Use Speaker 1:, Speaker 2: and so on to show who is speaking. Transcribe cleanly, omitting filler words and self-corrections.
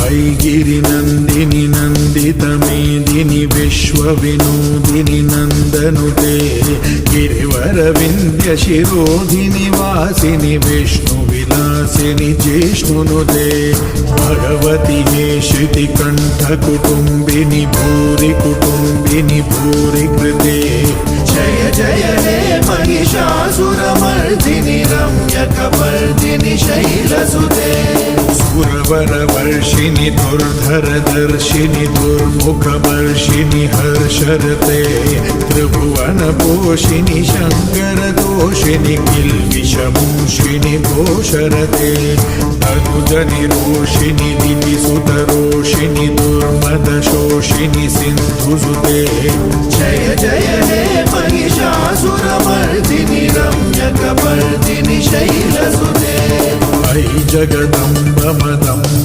Speaker 1: ऐगिरिनन्दिनि नन्दितमेदिनि विश्वविनोदिनि नन्दनुते गिरिवरविन्द्यशिरोधिनि वासिनि विष्णुविलासिनि जिष्णुनुते भगवति हे श्रुतिकण्ठकुटुम्बिनि भूरि कुटुम्बिनि भूरि कृते जय जय हे महिषासुरमर्दिनि रम्यकपर्दिनि शैलसुते सुरवरवर्षिणि दुर्धरदर्शिनि दुर्मुखवर्षिणि हर्षरते त्रिभुवनपोषिणि शङ्करदोषिणि किल्बिषमूषिणि घोषरते तनुजनिरोषिणि दितिसुतरोषिणि दुर्मदशोषिणि सिन्धुसुते जय जय हे महिषासुरमर्दिनि रम्यकपर्दिनि शैलसुते ऐ जगदम्ब मदम्ब